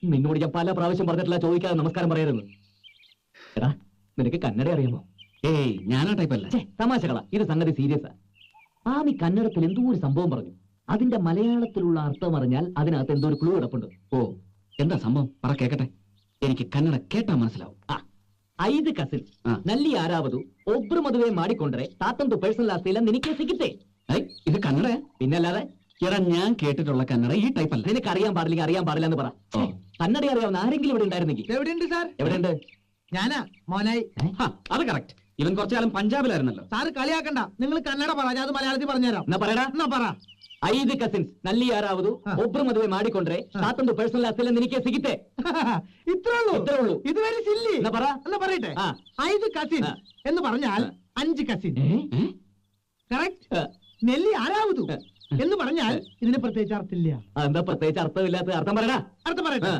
നിന്നോട് ഞാൻ പല പ്രാവശ്യം പറഞ്ഞിട്ടില്ല ചോദിക്കാതെ നമസ്കാരം പറയരുത്. എടാ, നിനക്ക് കന്നഡ അറിയാമോ? ഏയ്, ഞാനാ ടൈപ്പല്ല. തമാശകളാ, ഇത് സംഗതി സീരിയസാ. ആമി കന്നഡത്തിൽ എന്തോ ഒരു സംഭവം പറഞ്ഞു. അതിന്റെ മലയാളത്തിലുള്ള അർത്ഥം അറിഞ്ഞാൽ അതിനകത്ത് എന്തോ ഒരു ക്ലൂ കിടപ്പുണ്ട്. ഓ, എന്താ സംഭവം? പറ കേക്കട്ടെ. എനിക്ക് കന്നഡ കേട്ടാ മനസ്സിലാവും. 5 ಕಸಿನ್ಸ್ ನಲ್ಲಿ ಯಾರಾவது ಒಬ್ರು ಮದುವೆ ಮಾಡಿಕೊಂಡ್ರೆ ತಾತಂದು ಪರ್ಸನಲ್ ಆಸ್ತಿಯೆಲ್ಲ ನಿನಗೆ ಸಿಗುತ್ತೆ. ഇത് കന്നഡ? പിന്നല്ലാതെ. എടാ, ഞാൻ കേട്ടിട്ടുള്ള കന്നഡ ഈ ടൈപ്പല്ല. നിനക്ക് അറിയാൻ പാടില്ലെങ്കിൽ അറിയാൻ പാടില്ല എന്ന് പറ. കന്നഡ അറിയാവുന്ന ആരെങ്കിലും ഇവിടെ ഉണ്ടായിരുന്നെങ്കിൽ. എവിടെയുണ്ട് സാർ? എവിടെയുണ്ട്? ഞാനാ മോനായി. അത് കറക്റ്റ്. ഇവൻ കുറച്ചു കാലം പഞ്ചാബിലായിരുന്നല്ലോ. സാറ് കളിയാക്കണ്ട, നിങ്ങൾ കന്നഡ പറ, ഞാൻ മലയാളത്തിൽ പറഞ്ഞുതരാം. എന്നാ പറയടാ. എന്നാ പറ. 5 ಕಸಿನ್ಸ್ ನಲ್ಲಿ ಯಾರಾவது ಒಬ್ರು ಮದುವೆ ಮಾಡಿಕೊಂಡ್ರೆ ತಾತಂದು ಪರ್ಸನಲ್ ಆಸ್ತಿಯೆಲ್ಲ ನಿನಗೆ ಸಿಗುತ್ತೆ. ഇത്രേ ഉള്ളൂ. ഇത് വെരി സില്ലി. എന്നാ പറ. എന്നാ പറയട്ടെ. 5 കസിൻ എന്ന് പറഞ്ഞാൽ 5 കസിൻ. കറക്റ്റ്. നെല്ലി ആരാവതു എന്ന് പറഞ്ഞാൽ ഇതിന് പ്രത്യേകിച്ച് അർത്ഥമില്ല. എന്താ പ്രത്യേകിച്ച് അർത്ഥമില്ലാത്ത? അർത്ഥം പറയടാ. അർത്ഥം പറയട്ടെ.